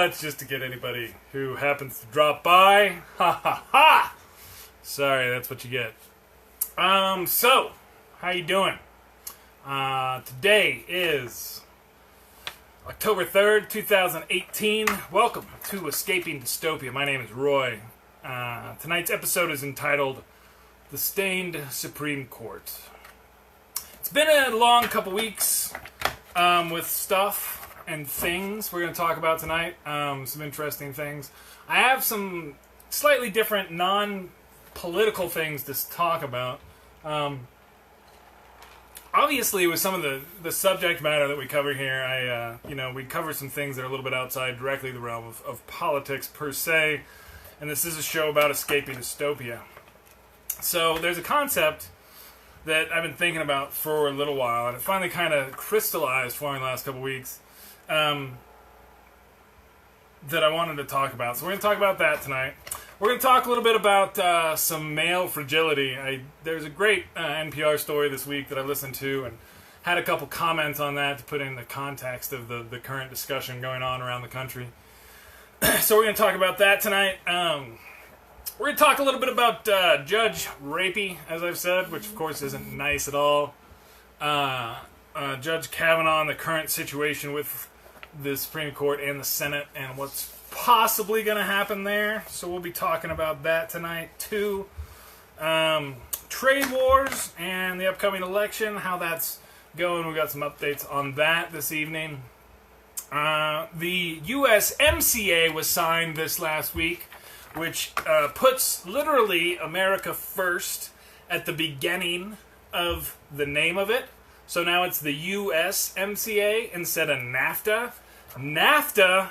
That's just to get anybody who happens to drop by. Ha ha ha! Sorry, that's what you get. So, how you doing? Today is October 3rd, 2018. Welcome to Escaping Dystopia. My name is Roy. Tonight's episode is entitled The Stained Supreme Court. It's been a long couple weeks with stuff and things we're going to talk about tonight. Some interesting things. I have some slightly different non-political things to talk about. Obviously, with some of the subject matter that we cover here, we cover some things that are a little bit outside directly the realm of politics per se, and this is a show about escaping dystopia. So there's a concept that I've been thinking about for a little while, and it finally kind of crystallized for me in the last couple weeks, that I wanted to talk about. So we're going to talk about that tonight. We're going to talk a little bit about some male fragility. There's a great NPR story this week that I listened to and had a couple comments on that to put in the context of the current discussion going on around the country. So we're going to talk about that tonight. We're going to talk a little bit about Judge Rapey, as I've said, which of course isn't nice at all. Judge Kavanaugh and the current situation with the Supreme Court and the Senate and what's possibly going to happen there. So we'll be talking about that tonight too. Trade wars and the upcoming election, how that's going. We got some updates on that this evening. The USMCA was signed this last week, which puts literally America first at the beginning of the name of it. So now it's the USMCA instead of NAFTA. NAFTA,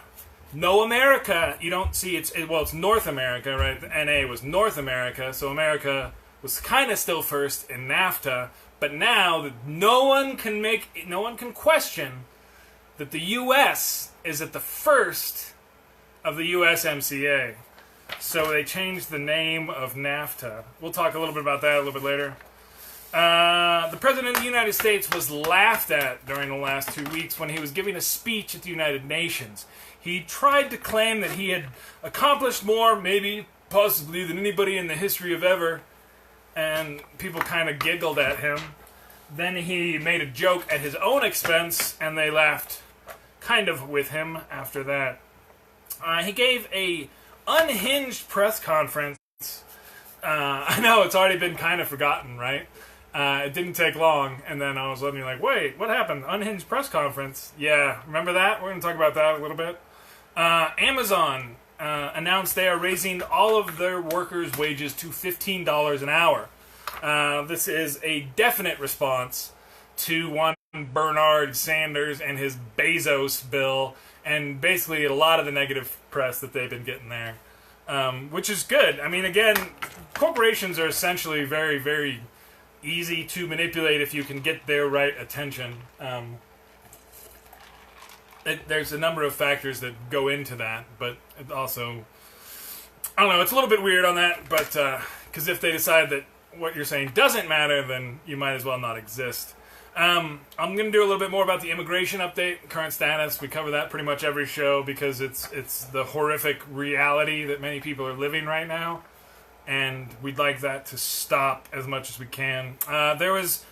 no America. You don't see it's North America, right? The NA was North America, so America was kind of still first in NAFTA. But now no one can question that the U.S. is at the first of the USMCA. So they changed the name of NAFTA. We'll talk a little bit about that a little bit later. The President of the United States was laughed at during the last 2 weeks when he was giving a speech at the United Nations. He tried to claim that he had accomplished more, maybe, possibly, than anybody in the history of ever, and people kind of giggled at him. Then he made a joke at his own expense, and they laughed kind of with him after that. He gave a Unhinged press conference. I know, it's already been kind of forgotten, right? It didn't take long, and then all of a sudden you're like, wait, what happened? Unhinged press conference. Yeah, remember that? We're going to talk about that a little bit. Amazon announced they are raising all of their workers' wages to $15 an hour. This is a definite response to one Bernard Sanders and his Bezos bill, and basically a lot of the negative press that they've been getting there, which is good. I mean, again, corporations are essentially very, very easy to manipulate if you can get their right attention. There's a number of factors that go into that, but it also, I don't know, it's a little bit weird on that, but because if they decide that what you're saying doesn't matter, then you might as well not exist. I'm going to do a little bit more about the immigration update, current status. We cover that pretty much every show because it's the horrific reality that many people are living right now, and we'd like that to stop as much as we can. There was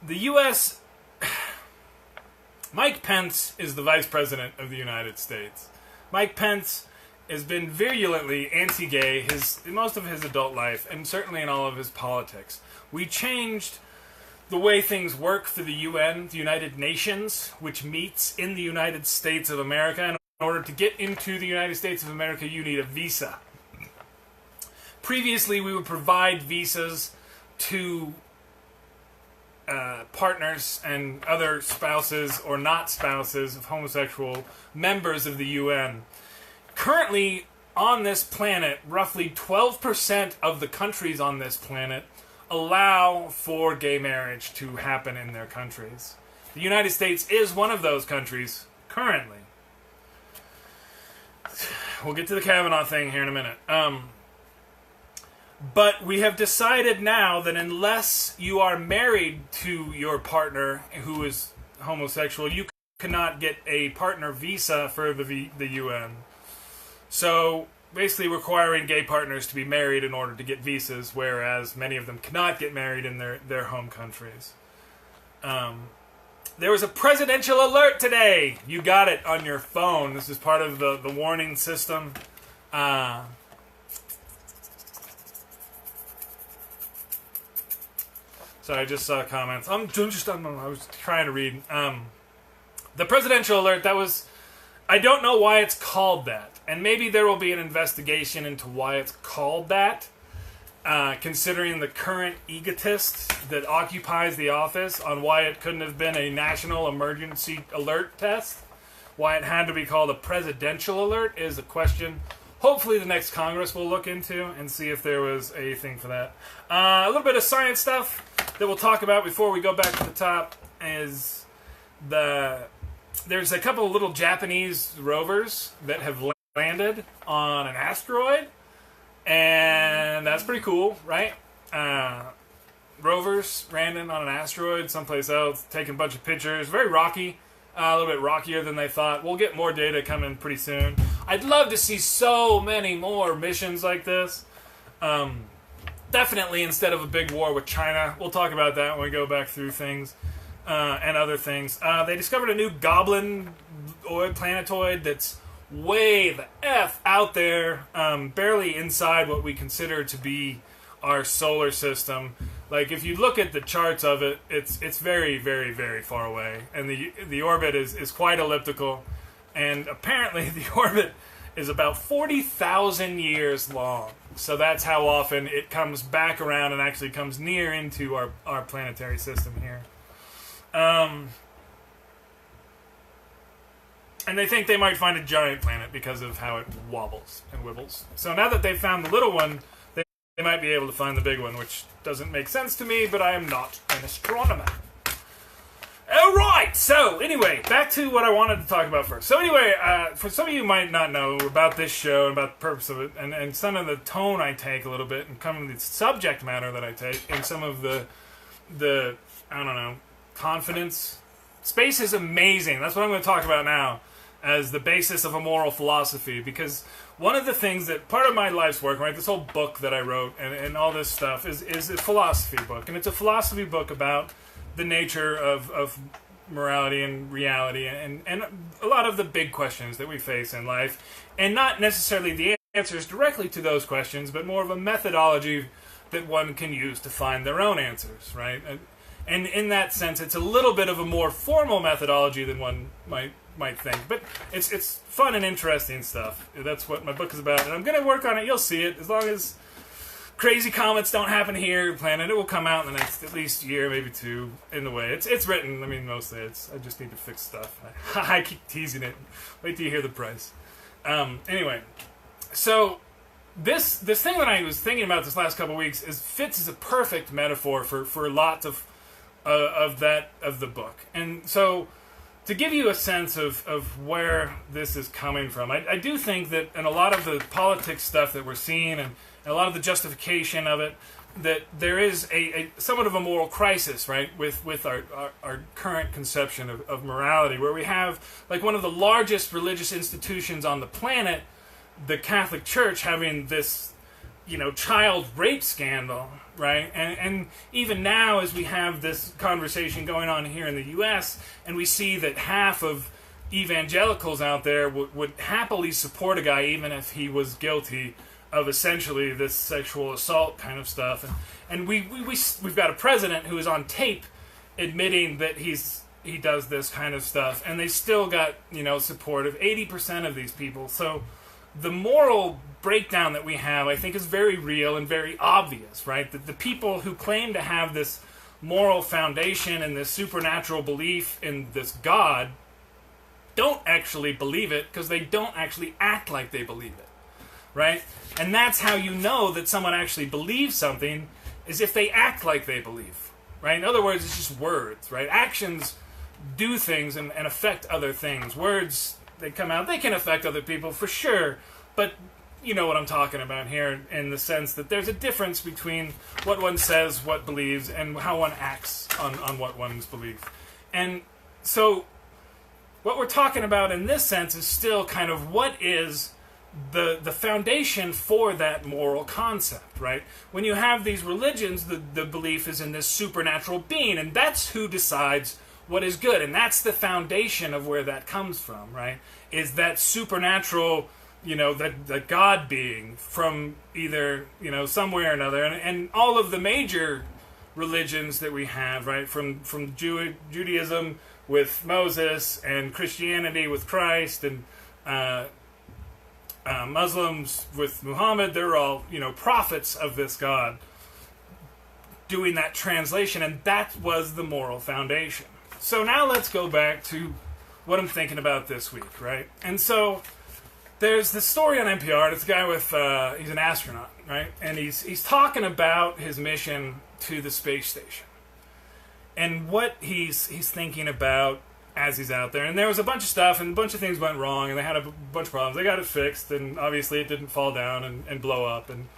the U.S. Mike Pence is the Vice President of the United States. Mike Pence has been virulently anti-gay most of his adult life, and certainly in all of his politics. We changed the way things work for the UN, the United Nations, which meets in the United States of America. And in order to get into the United States of America, you need a visa. Previously, we would provide visas to partners and other spouses or not spouses of homosexual members of the UN. Currently, on this planet, roughly 12% of the countries on this planet allow for gay marriage to happen in their countries. The United States is one of those countries currently. We'll get to the Kavanaugh thing here in a minute. But we have decided now that unless you are married to your partner who is homosexual, you cannot get a partner visa for the UN. So basically requiring gay partners to be married in order to get visas, whereas many of them cannot get married in their home countries. There was a presidential alert today. You got it on your phone. This is part of the warning system. So I just saw comments. I was trying to read. The presidential alert, I don't know why it's called that. And maybe there will be an investigation into why it's called that, considering the current egotist that occupies the office, on why it couldn't have been a national emergency alert test. Why it had to be called a presidential alert is a question hopefully the next Congress will look into and see if there was a thing for that. A little bit of science stuff that we'll talk about before we go back to the top is there's a couple of little Japanese rovers that have landed on an asteroid, and that's pretty cool, right? Rovers landing on an asteroid someplace else, taking a bunch of pictures. Very rocky, a little bit rockier than they thought. We'll get more data coming pretty soon. I'd love to see so many more missions like this. Definitely instead of a big war with China. We'll talk about that when we go back through things and other things. They discovered a new goblin planetoid that's way the F out there, barely inside what we consider to be our solar system. Like, if you look at the charts of it, it's very, very, very far away. And the orbit is quite elliptical. And apparently the orbit is about 40,000 years long. So that's how often it comes back around and actually comes near into our planetary system here. And they think they might find a giant planet because of how it wobbles and wibbles. So now that they've found the little one, they might be able to find the big one, which doesn't make sense to me, but I am not an astronomer. Alright, so anyway, back to what I wanted to talk about first. So anyway, for some of you who might not know about this show and about the purpose of it, and some of the tone I take a little bit, and some of the subject matter that I take, and some of the I don't know, confidence. Space is amazing. That's what I'm going to talk about now as the basis of a moral philosophy, because one of the things that part of my life's work, right, this whole book that I wrote and all this stuff is a philosophy book, and it's a philosophy book about the nature of morality and reality and a lot of the big questions that we face in life, and not necessarily the answers directly to those questions, but more of a methodology that one can use to find their own answers, right? And in that sense, it's a little bit of a more formal methodology than one might think, but it's fun and interesting stuff. That's what my book is about, and I'm going to work on it. You'll see it, as long as crazy comments don't happen here, Planet. It will come out in the next at least year, maybe two, in the way. It's written. I mean, mostly I just need to fix stuff. I keep teasing it. Wait till you hear the price. Anyway, so this thing that I was thinking about this last couple of weeks fits as a perfect metaphor for lots of the book. And so, to give you a sense of where this is coming from, I do think that in a lot of the politics stuff that we're seeing and a lot of the justification of it, that there is a somewhat of a moral crisis, right, with our current conception of morality, where we have, like, one of the largest religious institutions on the planet, the Catholic Church, having this, child rape scandal, right? And even now, as we have this conversation going on here in the U.S., and we see that half of evangelicals out there would happily support a guy even if he was guilty of essentially this sexual assault kind of stuff, and we've got a president who is on tape admitting that he does this kind of stuff, and they still got support of 80% of these people. So the moral breakdown that we have, I think, is very real and very obvious, right? That the people who claim to have this moral foundation and this supernatural belief in this God don't actually believe it, because they don't actually act like they believe it. Right? And that's how you know that someone actually believes something, is if they act like they believe. Right? In other words, it's just words, right? Actions do things and affect other things. Words, they come out, they can affect other people for sure, but you know what I'm talking about here, in the sense that there's a difference between what one says, what believes, and how one acts on what one's believes. And so what we're talking about in this sense is still kind of what is the foundation for that moral concept, right? When you have these religions, the belief is in this supernatural being, and that's who decides what is good, and that's the foundation of where that comes from, right? Is that supernatural, that God being from either, somewhere or another, and all of the major religions that we have, right? From Judaism with Moses, and Christianity with Christ, and Muslims with Muhammad, they're all, prophets of this God doing that translation, and that was the moral foundation. So now let's go back to what I'm thinking about this week, right? And so there's this story on NPR. It's a guy with, he's an astronaut, right? And he's talking about his mission to the space station and what he's thinking about as he's out there. And there was a bunch of stuff, and a bunch of things went wrong, and they had a bunch of problems. They got it fixed, and obviously it didn't fall down and blow up, and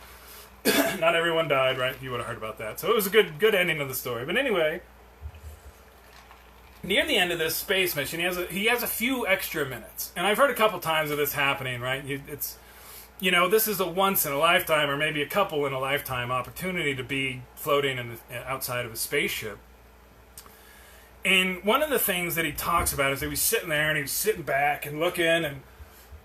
not everyone died, right? You would have heard about that. So it was a good ending of the story. But anyway, near the end of this space mission, he has a few extra minutes, and I've heard a couple times of this happening. Right? This is a once in a lifetime, or maybe a couple in a lifetime opportunity to be floating outside of a spaceship. And one of the things that he talks about is that he was sitting there and he was sitting back and looking, and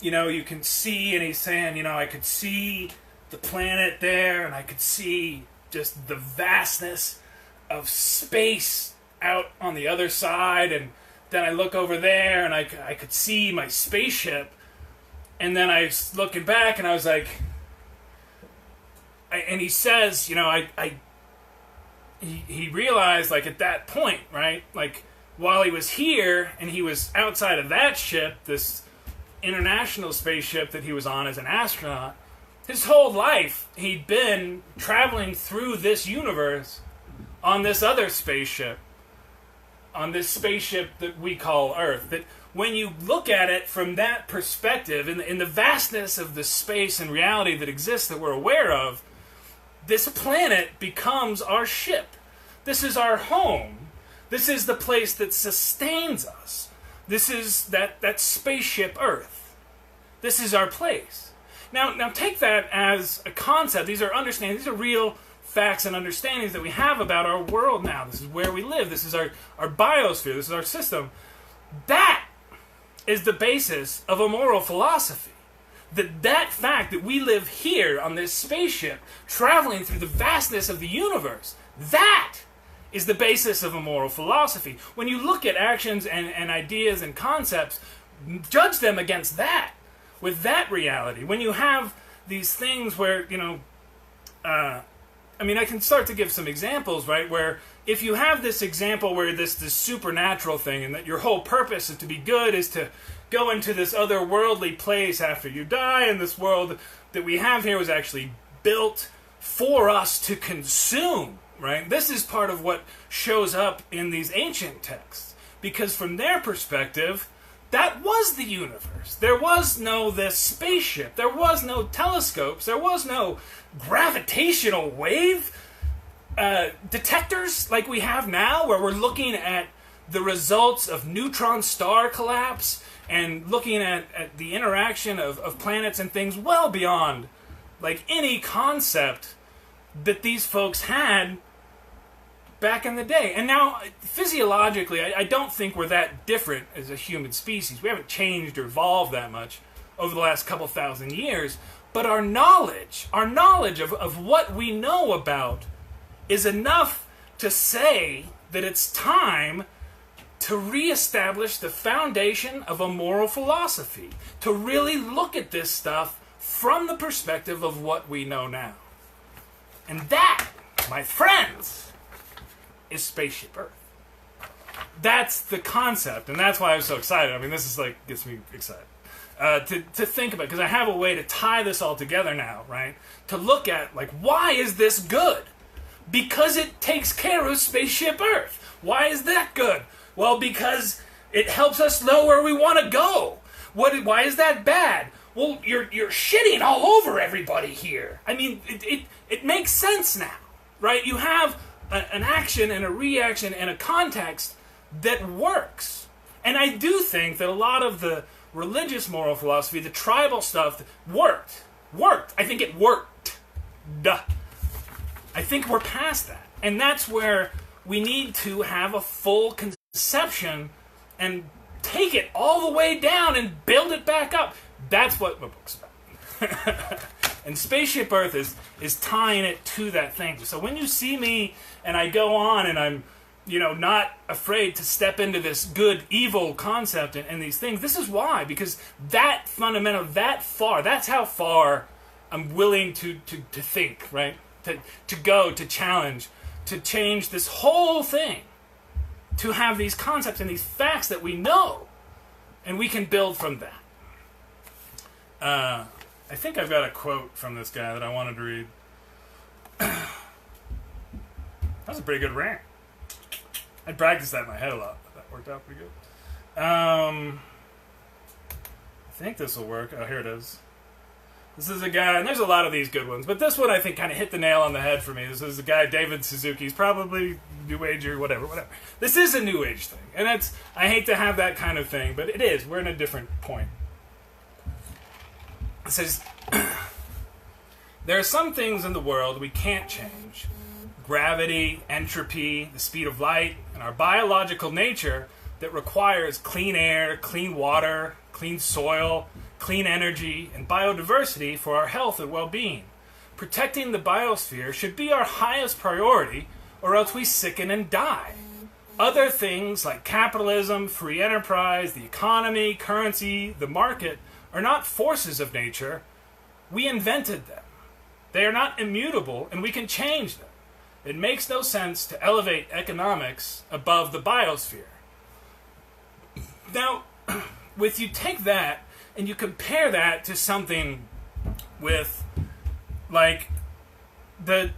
you can see, and he's saying, I could see the planet there, and I could see just the vastness of space out on the other side, and then I look over there and I could see my spaceship, and then I was looking back and I was like, and he says, he realized, like, at that point, right, like, while he was here and he was outside of that ship, this international spaceship that he was on as an astronaut, his whole life he'd been traveling through this universe on this other spaceship, on this spaceship that we call Earth. That when you look at it from that perspective, in the vastness of the space and reality that exists that we're aware of, this planet becomes our ship. This is our home. This is the place that sustains us. This is that spaceship Earth. This is our place. Now take that as a concept. These are understandings. These are real facts and understandings that we have about our world now. This is where we live. This is our biosphere. This is our system. That is the basis of a moral philosophy. That fact that we live here on this spaceship, traveling through the vastness of the universe, that is the basis of a moral philosophy. When you look at actions and ideas and concepts, judge them against that, with that reality. When you have these things where, I can start to give some examples, right, where if you have this example where this supernatural thing, and that your whole purpose is to be good, is to go into this otherworldly place after you die, and this world that we have here was actually built for us to consume, right? This is part of what shows up in these ancient texts, because from their perspective, that was the universe. There was no this spaceship. There was no telescopes. There was no gravitational wave detectors like we have now, where we're looking at the results of neutron star collapse and looking at the interaction of planets and things well beyond like any concept that these folks had back in the day. And now, physiologically, I don't think we're that different as a human species. We haven't changed or evolved that much over the last couple thousand years. But our knowledge of what we know about is enough to say that it's time to reestablish the foundation of a moral philosophy, to really look at this stuff from the perspective of what we know now. And that, my friends, is Spaceship Earth. That's the concept, and that's why I was so excited. I mean, this is like, gets me excited. To think about, because I have a way to tie this all together now, right? To look at, like, why is this good? Because it takes care of Spaceship Earth. Why is that good? Well, because it helps us know where we want to go. Why is that bad? Well, you're shitting all over everybody here. I mean, it makes sense now, right? You have an action and a reaction and a context that works. And I do think that a lot of the religious moral philosophy, the tribal stuff, worked. I think it worked. Duh. I think we're past that. And that's where we need to have a full conception and take it all the way down and build it back up. That's what my book's about. And Spaceship Earth is tying it to that thing. So when you see me and I go on and I'm, not afraid to step into this good, evil concept and these things, this is why. Because that fundamental, that far, that's how far I'm willing to think, right? To go, to challenge, to change this whole thing. To have these concepts and these facts that we know. And we can build from that. I think I've got a quote from this guy that I wanted to read. That was a pretty good rant. I practiced that in my head a lot, but that worked out pretty good. I think this will work. Oh, here it is. This is a guy, and there's a lot of these good ones, but this one I think kind of hit the nail on the head for me. This is a guy, David Suzuki. He's probably New Age or whatever. This is a New Age thing, and I hate to have that kind of thing, but it is. We're in a different point. It says, there are some things in the world we can't change. Gravity, entropy, the speed of light, and our biological nature that requires clean air, clean water, clean soil, clean energy, and biodiversity for our health and well-being. Protecting the biosphere should be our highest priority, or else we sicken and die. Other things like capitalism, free enterprise, the economy, currency, the market are not forces of nature. We invented them. They are not immutable, and we can change them. It makes no sense to elevate economics above the biosphere. Now, if you take that and you compare that to something with, like, the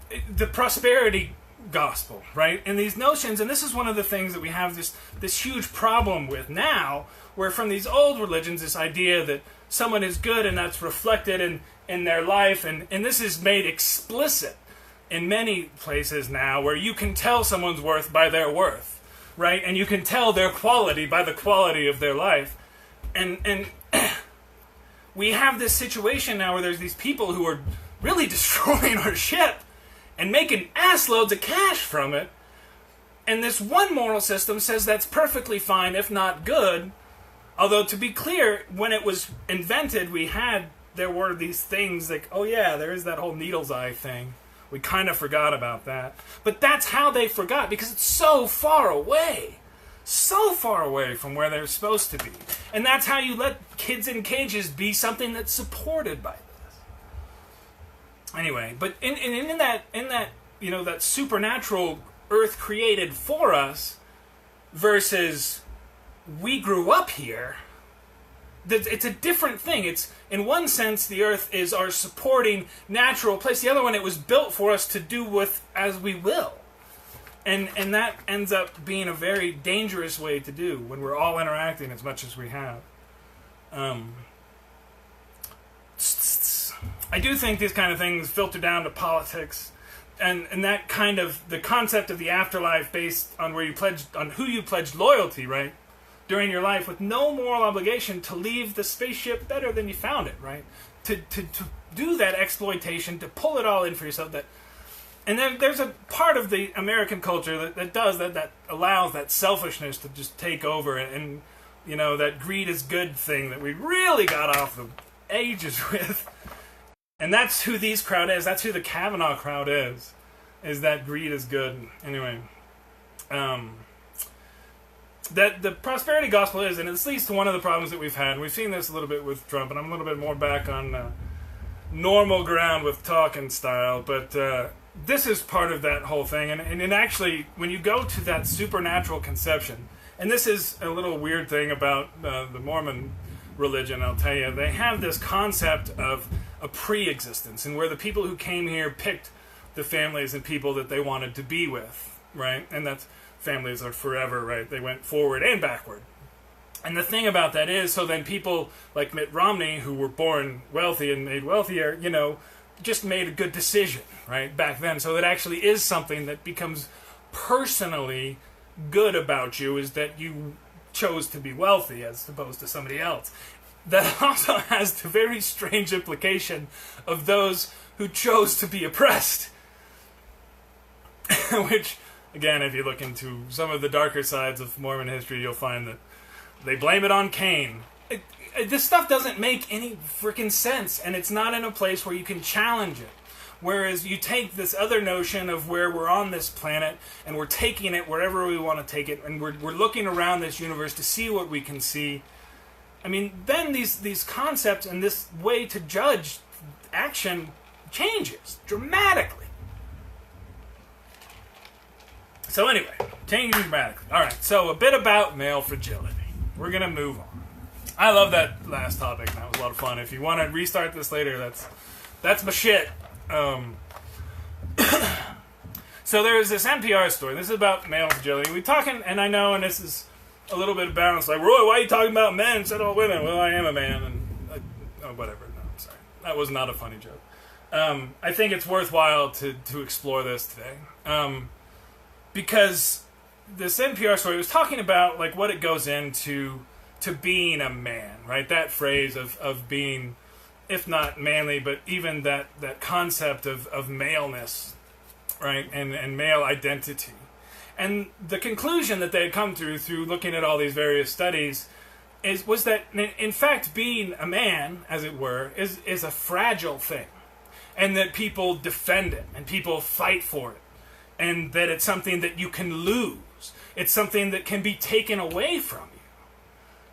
prosperity gospel, right? And these notions, and this is one of the things that we have this huge problem with now, where from these old religions, this idea that someone is good and that's reflected in their life, and this is made explicit in many places now, where you can tell someone's worth by their worth, right? And you can tell their quality by the quality of their life. And we have this situation now where there's these people who are really destroying our ship and making ass loads of cash from it. And this one moral system says that's perfectly fine, if not good. Although, to be clear, when it was invented, there were these things like, oh yeah, there is that whole needle's eye thing. We kind of forgot about that. But that's how they forgot, because it's so far away. So far away from where they're supposed to be. And that's how you let kids in cages be something that's supported by this. Anyway, but in that that supernatural earth created for us versus we grew up here, it's a different thing. It's, in one sense, the earth is our supporting natural place. The other one, it was built for us to do with as we will. And that ends up being a very dangerous way to do when we're all interacting as much as we have. I do think these kind of things filter down to politics, and that kind of the concept of the afterlife based on who you pledged loyalty, right, during your life, with no moral obligation to leave the spaceship better than you found it, right? To do that exploitation, to pull it all in for yourself. And then there's a part of the American culture that allows that selfishness to just take over, and that greed is good thing that we really got off the ages with. And that's who these crowd is. That's who the Kavanaugh crowd is that greed is good. Anyway, that the prosperity gospel is, and it's at least one of the problems that we've had. We've seen this a little bit with Trump, and I'm a little bit more back on normal ground with talking style, but this is part of that whole thing. And actually, when you go to that supernatural conception, and this is a little weird thing about the Mormon religion, I'll tell you, they have this concept of a pre-existence, and where the people who came here picked the families and people that they wanted to be with, right? And that's families are forever, right? They went forward and backward. And the thing about that is, so then people like Mitt Romney, who were born wealthy and made wealthier, just made a good decision, right, back then. So it actually is something that becomes personally good about you, is that you chose to be wealthy as opposed to somebody else. that also has the very strange implication of those who chose to be oppressed. Which, again, if you look into some of the darker sides of Mormon history, you'll find that they blame it on Cain. This stuff doesn't make any freaking sense, and it's not in a place where you can challenge it. Whereas you take this other notion of where we're on this planet, and we're taking it wherever we want to take it, and we're looking around this universe to see what we can see. I mean, then these concepts and this way to judge action changes dramatically. So anyway, changing dramatically. Alright, so a bit about male fragility. We're going to move on. I love that last topic. That was a lot of fun. If you want to restart this later, that's my shit. So there was this NPR story. This is about male fragility. We talking, and I know, and this is a little bit of balance. Like, Roy, why are you talking about men instead of women? Well, I am a man, and whatever. No, I'm sorry. That was not a funny joke. I think it's worthwhile to explore this today, because this NPR story was talking about like what it goes into to being a man, right? That phrase of being, if not manly, but even that concept of maleness, right? And male identity. And the conclusion that they had come through looking at all these various studies was that, in fact, being a man, as it were, is a fragile thing. And that people defend it, and people fight for it. And that it's something that you can lose. It's something that can be taken away from you.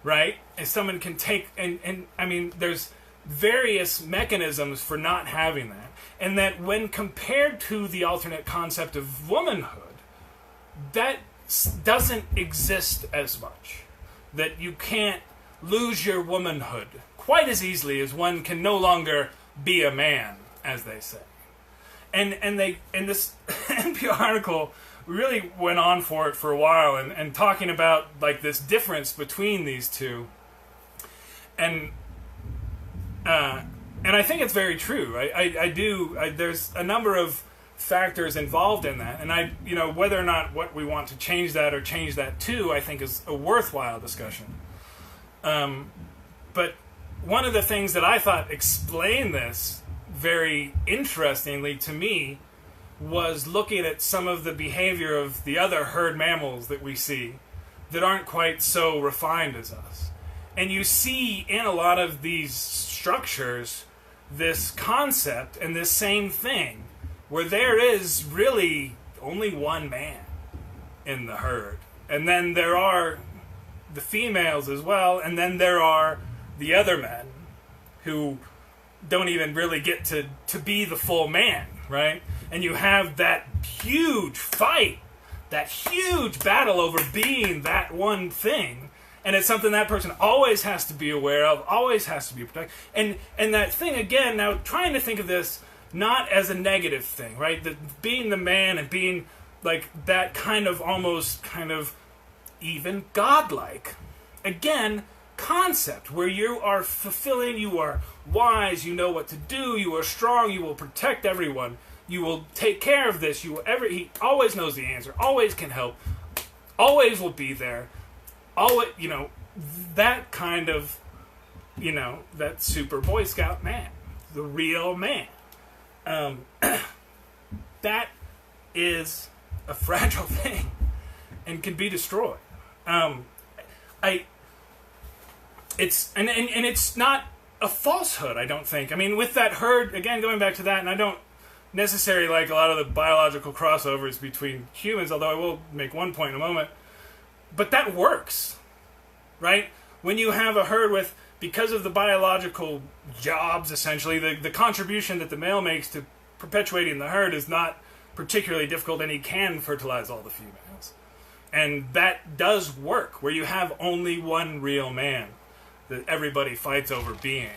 Right? And someone can take, and I mean, there's various mechanisms for not having that. And that when compared to the alternate concept of womanhood, that doesn't exist as much. That you can't lose your womanhood quite as easily as one can no longer be a man, as they say. And this NPR article really went on for it for a while and talking about like this difference between these two. And I think it's very true. I do. There's a number of factors involved in that, and whether or not what we want to change that or change that to, I think is a worthwhile discussion. But one of the things that I thought explained this very interestingly to me was looking at some of the behavior of the other herd mammals that we see that aren't quite so refined as us. And you see in a lot of these structures this concept and this same thing where there is really only one man in the herd. And then there are the females as well, and then there are the other men who don't even really get to be the full man, right? And you have that huge fight, that huge battle over being that one thing. And it's something that person always has to be aware of, always has to be protected. And that thing, again, now trying to think of this not as a negative thing, right? That being the man and being like that kind of almost kind of even godlike, again, concept where you are fulfilling, you are wise, you know what to do, you are strong, you will protect everyone, you will take care of this, he always knows the answer, always can help, always will be there, always, that kind of, that super Boy Scout man, the real man. That is a fragile thing and can be destroyed. It's not a falsehood, I don't think. I mean, with that herd, again, going back to that, and I don't necessarily like a lot of the biological crossovers between humans, although I will make one point in a moment, but that works, right? When you have a herd with, because of the biological jobs, essentially, the contribution that the male makes to perpetuating the herd is not particularly difficult, and he can fertilize all the females. And that does work, where you have only one real man that everybody fights over being.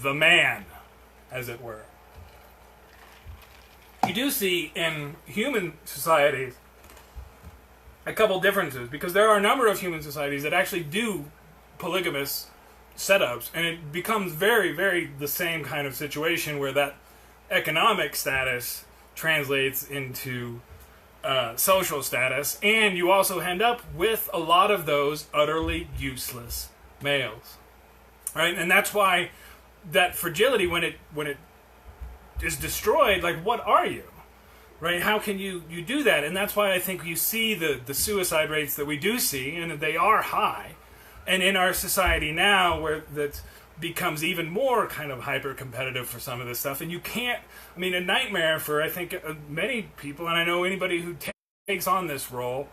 The man, as it were. You do see in human societies a couple differences, because there are a number of human societies that actually do polygamous setups, and it becomes very, very the same kind of situation where that economic status translates into social status, and you also end up with a lot of those utterly useless males. right? And that's why that fragility, when it is destroyed, like, what are you? Right? How can you do that? And that's why I think you see the suicide rates that we do see, and they are high. And in our society now, where that becomes even more kind of hyper-competitive for some of this stuff, and you can't, I mean, a nightmare for, I think, many people, and I know anybody who takes on this role,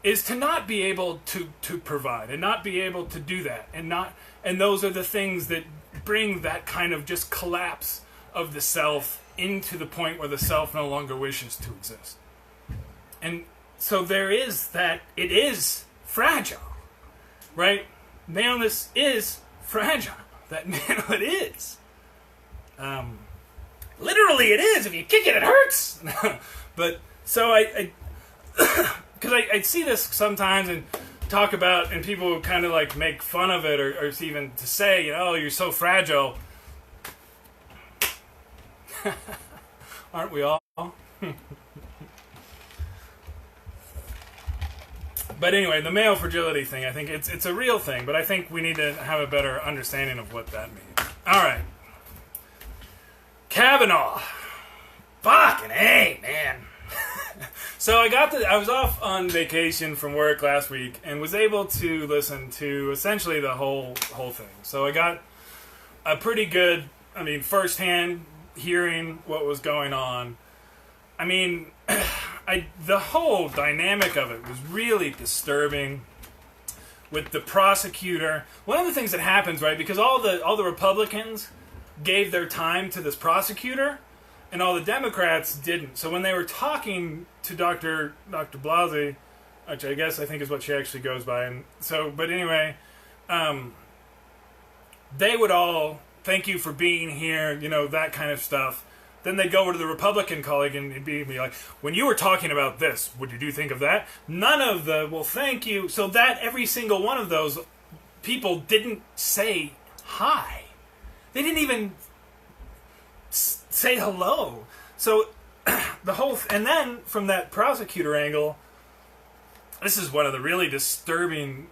is to not be able to provide, and not be able to do that, and those are the things that bring that kind of just collapse of the self into the point where the self no longer wishes to exist. And so there is that, it is fragile, right? Maleness is fragile. That manhood is. Literally it is. If you kick it, it hurts. But, so because I see this sometimes and talk about, and people kind of like make fun of it, or even to say, you know, you're so fragile. Aren't we all? But anyway, the male fragility thing, I think it's a real thing, but I think we need to have a better understanding of what that means. All right. Kavanaugh. Fucking A, man. So I was off on vacation from work last week and was able to listen to essentially the whole thing. So I got a pretty good, I mean, firsthand hearing what was going on. I mean, the whole dynamic of it was really disturbing with the prosecutor. One of the things that happens, right, because all the Republicans gave their time to this prosecutor, and all the Democrats didn't. So when they were talking to Dr. Blasey, which I think is what she actually goes by, and so, but anyway, they would all thank you for being here, you know, that kind of stuff. Then they'd go over to the Republican colleague and it'd be like, when you were talking about this, what did you think of that? None of the, well, thank you. So that every single one of those people didn't say hi. They didn't even say hello. So the whole, and then from that prosecutor angle, this is one of the really disturbing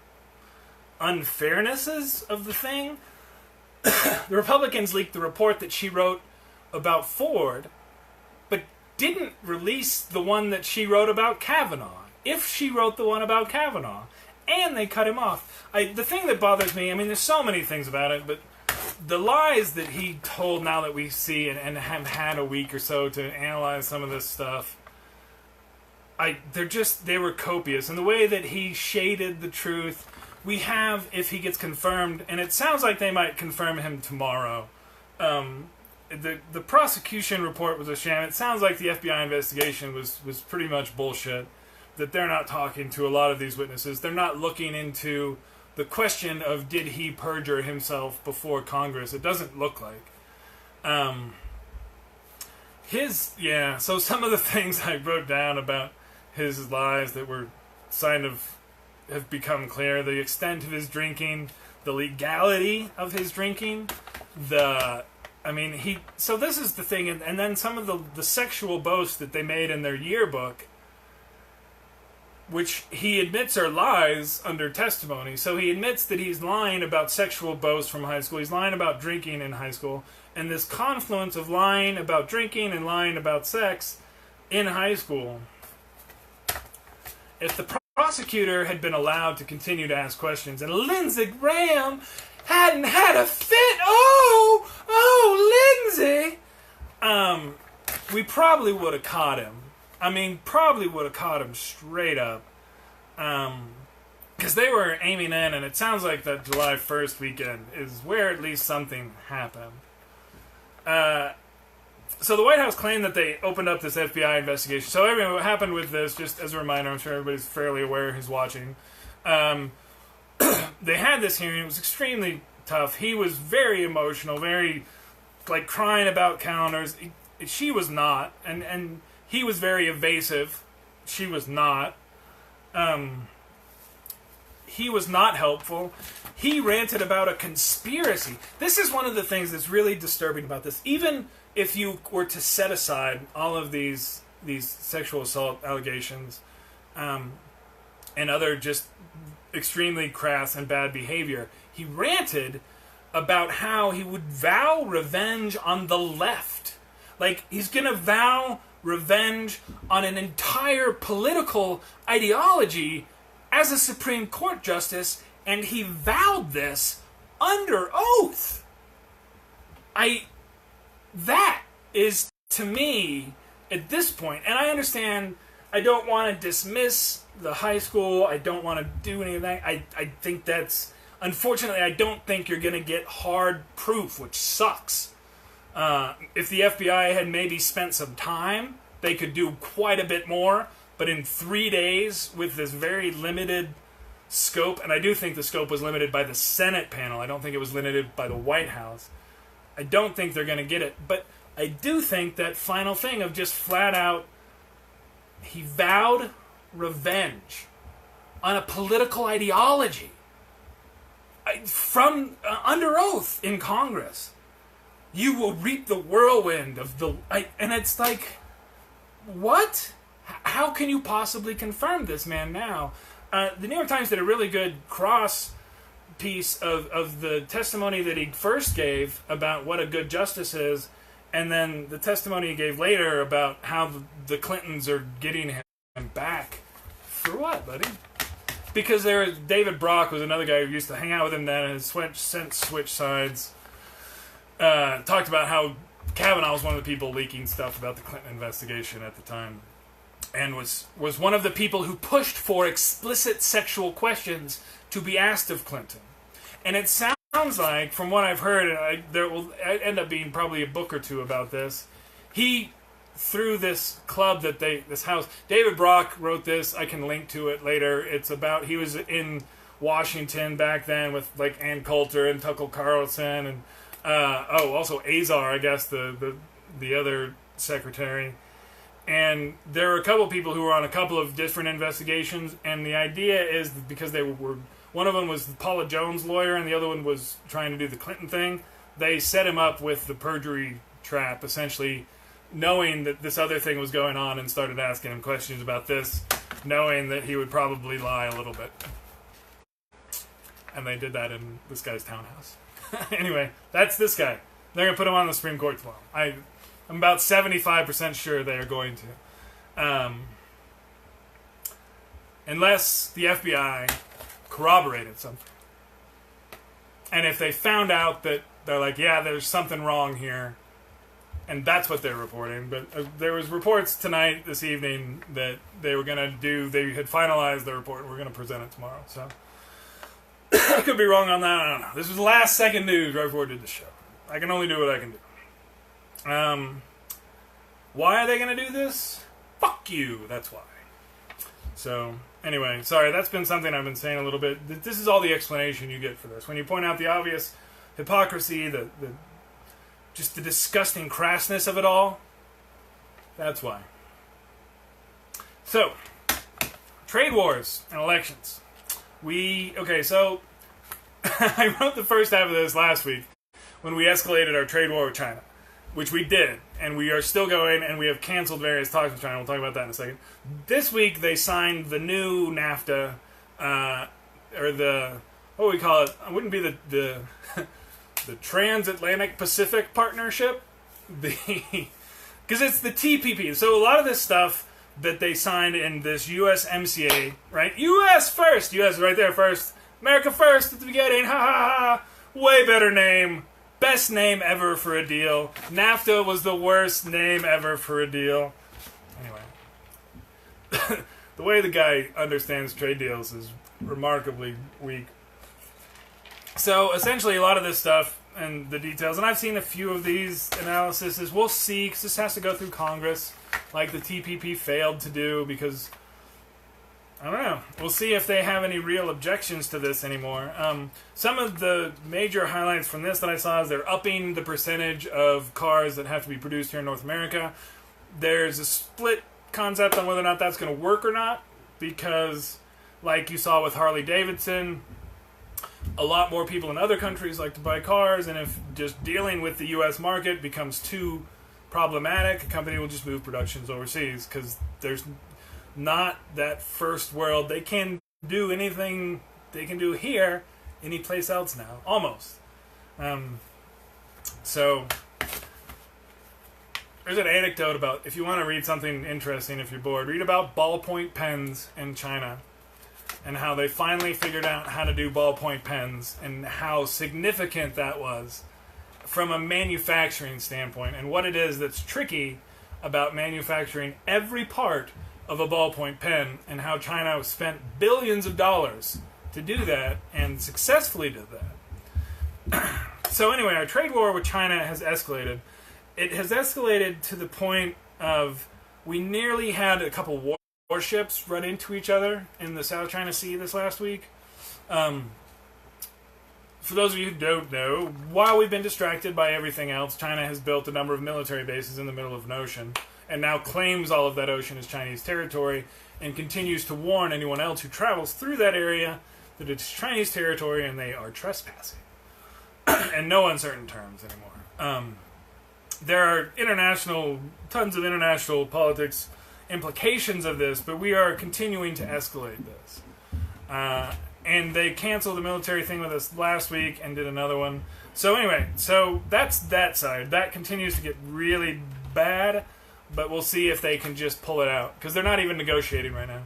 unfairnesses of the thing. The Republicans leaked the report that she wrote about Ford, but didn't release the one that she wrote about Kavanaugh, if she wrote the one about Kavanaugh, and they cut him off. The thing that bothers me, I mean, there's so many things about it, but the lies that he told, now that we see and have had a week or so to analyze some of this stuff, they were copious. And the way that he shaded the truth, we have, if he gets confirmed, and it sounds like they might confirm him tomorrow. The prosecution report was a sham. It sounds like the FBI investigation was pretty much bullshit. That they're not talking to a lot of these witnesses. They're not looking into the question of did he perjure himself before Congress. It doesn't look like. So some of the things I wrote down about his lies that were have become clear. The extent of his drinking, the legality of his drinking, so this is the thing, and then some of the sexual boasts that they made in their yearbook, which he admits are lies under testimony. So he admits that he's lying about sexual boasts from high school. He's lying about drinking in high school. And this confluence of lying about drinking and lying about sex in high school. If the prosecutor had been allowed to continue to ask questions, and Lindsey Graham hadn't had a fit, Lindsey, we probably would have caught him. I mean, probably would have caught him straight up. Because they were aiming in, and it sounds like that July 1st weekend is where at least something happened. So the White House claimed that they opened up this FBI investigation. So anyway, what happened with this, just as a reminder, I'm sure everybody's fairly aware who's watching. They had this hearing. It was extremely tough. He was very emotional, very, crying about calendars. She was not. And he was very evasive. She was not. He was not helpful. He ranted about a conspiracy. This is one of the things that's really disturbing about this. Even if you were to set aside all of these sexual assault allegations and other just extremely crass and bad behavior, he ranted about how he would vow revenge on the left. Like, he's going to vow revenge on an entire political ideology as a Supreme Court justice, and he vowed this under oath. That is, to me, at this point, and I understand, I don't want to dismiss the high school, I don't want to do any of that, I think that's, unfortunately, I don't think you're going to get hard proof, which sucks. If the FBI had maybe spent some time, they could do quite a bit more, but in 3 days, with this very limited scope, and I do think the scope was limited by the Senate panel, I don't think it was limited by the White House, I don't think they're going to get it, but I do think that final thing of just flat out, he vowed revenge on a political ideology from under oath in Congress. You will reap the whirlwind of the... and it's like, what? How can you possibly confirm this man now? The New York Times did a really good cross piece of the testimony that he first gave about what a good justice is, and then the testimony he gave later about how the Clintons are getting him back. For what, buddy? Because David Brock was another guy who used to hang out with him then and has since switched sides. Talked about how Kavanaugh was one of the people leaking stuff about the Clinton investigation at the time, and was one of the people who pushed for explicit sexual questions to be asked of Clinton. And it sounds like, from what I've heard, and there will end up being probably a book or two about this, he, through this club that this house, David Brock wrote this, I can link to it later, it's about, he was in Washington back then with like Ann Coulter and Tucker Carlson, and also Azar, I guess, the other secretary. And there were a couple of people who were on a couple of different investigations, and the idea is that because they were one of them was Paula Jones' lawyer, and the other one was trying to do the Clinton thing, they set him up with the perjury trap, essentially knowing that this other thing was going on, and started asking him questions about this, knowing that he would probably lie a little bit. And they did that in this guy's townhouse. Anyway, that's this guy. They're going to put him on the Supreme Court tomorrow. I'm about 75% sure they are going to. Unless the FBI corroborated something. And if they found out that they're like, yeah, there's something wrong here, and that's what they're reporting. But there was reports tonight, this evening, that they were going to they had finalized the report, and we're going to present it tomorrow. So I could be wrong on that. I don't know. This was last second news right before I did the show. I can only do what I can do. Why are they going to do this? Fuck you. That's why. So, anyway, sorry, that's been something I've been saying a little bit. This is all the explanation you get for this. When you point out the obvious hypocrisy, just the disgusting crassness of it all, that's why. So, trade wars and elections. So I wrote the first half of this last week when we escalated our trade war with China, which we did, and we are still going, and we have canceled various talks with China. We'll talk about that in a second. This week they signed the new NAFTA, or what do we call it? It wouldn't be the Transatlantic Pacific Partnership, because it's the TPP. So a lot of this stuff that they signed in this USMCA, right? U.S. first. U.S. right there first. America first at the beginning. Ha ha ha. Way better name. Best name ever for a deal. NAFTA was the worst name ever for a deal. Anyway. The way the guy understands trade deals is remarkably weak. So, essentially, a lot of this stuff and the details, and I've seen a few of these analyses, we'll see, because this has to go through Congress, like the TPP failed to do, because, I don't know, we'll see if they have any real objections to this anymore. Some of the major highlights from this that I saw is they're upping the percentage of cars that have to be produced here in North America. There's a split concept on whether or not that's going to work or not, because, like you saw with Harley-Davidson, a lot more people in other countries like to buy cars, and if just dealing with the U.S. market becomes too problematic, a company will just move productions overseas, because there's not that first world. They can do anything they can do here any place else now, almost. So there's an anecdote about, if you want to read something interesting, if you're bored, read about ballpoint pens in China and how they finally figured out how to do ballpoint pens and how significant that was from a manufacturing standpoint, and what it is that's tricky about manufacturing every part of a ballpoint pen, and how China spent billions of dollars to do that and successfully did that. So anyway, our trade war with China has escalated. It has escalated to the point of we nearly had a couple warships run into each other in the South China Sea this last week. For those of you who don't know, while we've been distracted by everything else, China has built a number of military bases in the middle of an ocean and now claims all of that ocean as Chinese territory and continues to warn anyone else who travels through that area that it's Chinese territory and they are trespassing. And no uncertain terms anymore. There are tons of international politics implications of this, but we are continuing to escalate this. And they canceled the military thing with us last week and did another one. So anyway, so that's that side. That continues to get really bad, but we'll see if they can just pull it out, because they're not even negotiating right now.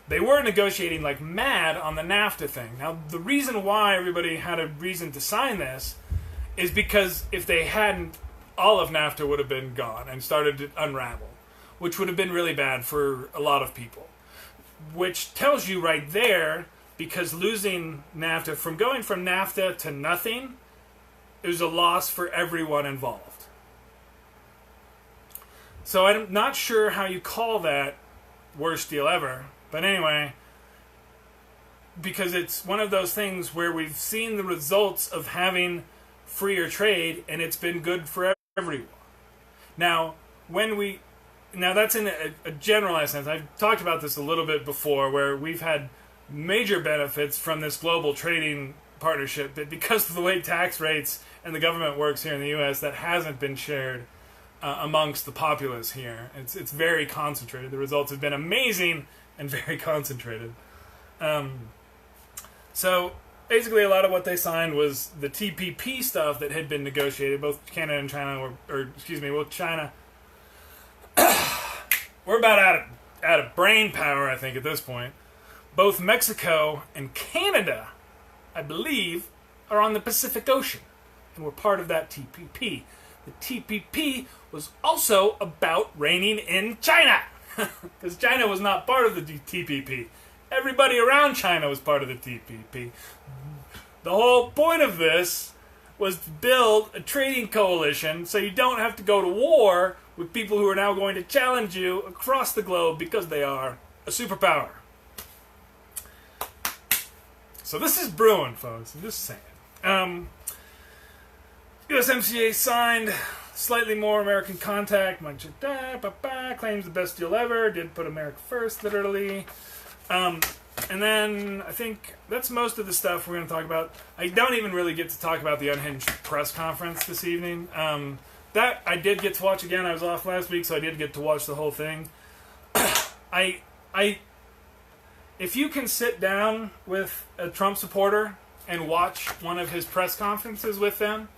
They were negotiating like mad on the NAFTA thing. Now, the reason why everybody had a reason to sign this is because if they hadn't, all of NAFTA would have been gone and started to unravel, which would have been really bad for a lot of people. Which tells you right there, because losing NAFTA, from going from NAFTA to nothing, it was a loss for everyone involved. So I'm not sure how you call that worst deal ever. But anyway, because it's one of those things where we've seen the results of having freer trade, and it's been good for everyone. Now, that's in a generalized sense. I've talked about this a little bit before, where we've had major benefits from this global trading partnership, but because of the way tax rates and the government works here in the U.S., that hasn't been shared amongst the populace here. It's very concentrated. The results have been amazing and very concentrated. So basically, a lot of what they signed was the TPP stuff that had been negotiated. Both Canada and China, both China. We're about out of brain power, I think, at this point. Both Mexico and Canada, I believe, are on the Pacific Ocean, and we're part of that TPP. The TPP was also about reining in China, because China was not part of the TPP. Everybody around China was part of the TPP. The whole point of this was to build a trading coalition so you don't have to go to war with people who are now going to challenge you across the globe because they are a superpower. So this is brewing, folks. I'm just saying. USMCA signed, slightly more American contact. Claims the best deal ever. Did put America first, literally. And then I think that's most of the stuff we're going to talk about. I don't even really get to talk about the Unhinged press conference this evening. That I did get to watch again. I was off last week, so I did get to watch the whole thing. If you can sit down with a Trump supporter and watch one of his press conferences with them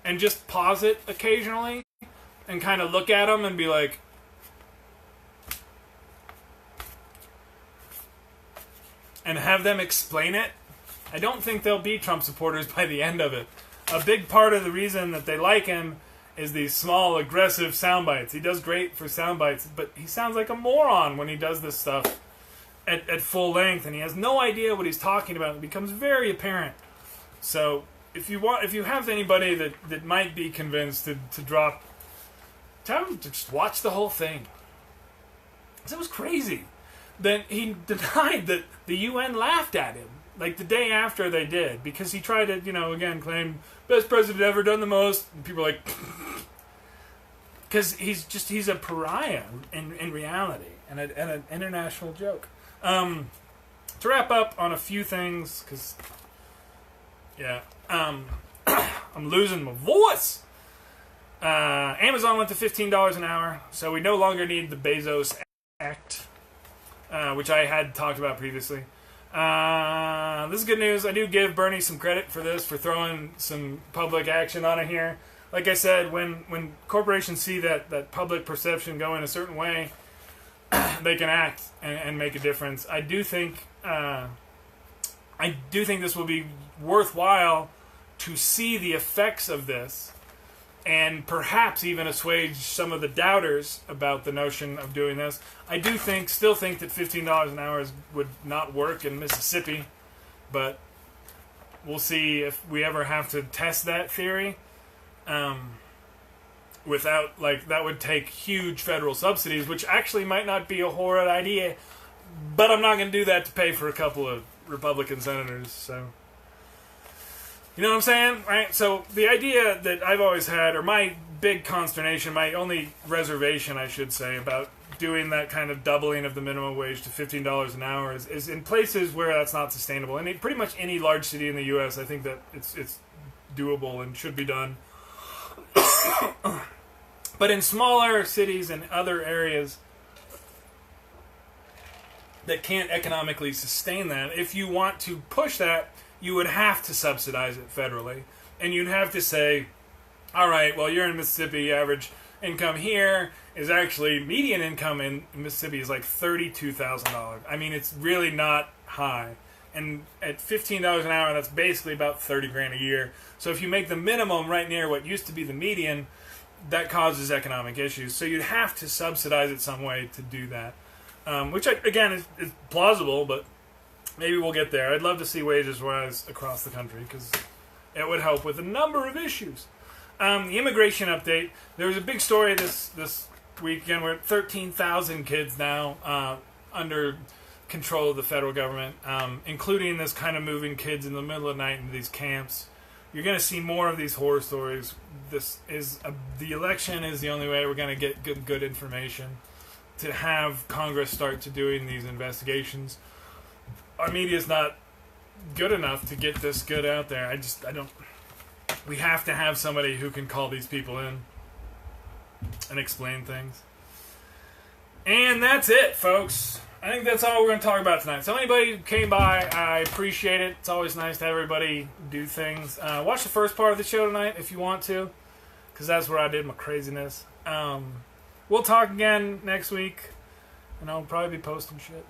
and just pause it occasionally and kind of look at them and be like, and have them explain it, I don't think they'll be Trump supporters by the end of it. A big part of the reason that they like him is these small, aggressive sound bites. He does great for sound bites, but he sounds like a moron when he does this stuff at full length, and he has no idea what he's talking about. It becomes very apparent. So if you have anybody that might be convinced to drop, tell him to just watch the whole thing. It was crazy. Then he denied that the UN laughed at him, like the day after they did, because he tried to, again, claim best president ever, done the most, and people are like, because he's a pariah in reality, and an international joke. To wrap up on a few things, because, I'm losing my voice. Amazon went to $15 an hour, so we no longer need the Bezos Act, which I had talked about previously. This is good news. I do give Bernie some credit for this, for throwing some public action on it here. Like I said, when corporations see that public perception go in a certain way, they can act and make a difference. I do think this will be worthwhile to see the effects of this, and perhaps even assuage some of the doubters about the notion of doing this. I do still think that $15 an hour would not work in Mississippi, but we'll see if we ever have to test that theory. Without, that would take huge federal subsidies, which actually might not be a horrid idea, but I'm not going to do that to pay for a couple of Republican senators, so... You know what I'm saying? Right? So the idea that I've always had, or my big consternation, my only reservation, I should say, about doing that kind of doubling of the minimum wage to $15 an hour is in places where that's not sustainable. And pretty much any large city in the U.S., I think that it's doable and should be done. But in smaller cities and other areas that can't economically sustain that, if you want to push that, you would have to subsidize it federally. And you'd have to say, all right, well, you're in Mississippi, average income here is actually, median income in Mississippi is like $32,000. I mean, it's really not high. And at $15 an hour, that's basically about $30,000 a year. So if you make the minimum right near what used to be the median, that causes economic issues. So you'd have to subsidize it some way to do that. Which, again, is plausible, but maybe we'll get there. I'd love to see wages rise across the country because it would help with a number of issues. The immigration update. There was a big story this weekend. We're at 13,000 kids now under control of the federal government, including this kind of moving kids in the middle of the night into these camps. You're going to see more of these horror stories. The election is the only way we're going to get good information to have Congress start to doing these investigations. Our media's not good enough to get this good out there. I don't... We have to have somebody who can call these people in and explain things. And that's it, folks. I think that's all we're going to talk about tonight. So anybody who came by, I appreciate it. It's always nice to have everybody do things. Watch the first part of the show tonight if you want to, because that's where I did my craziness. We'll talk again next week, and I'll probably be posting shit.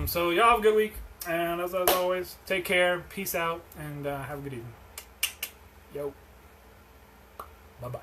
So y'all have a good week. And as always, take care, peace out, and have a good evening. Yo. Bye-bye.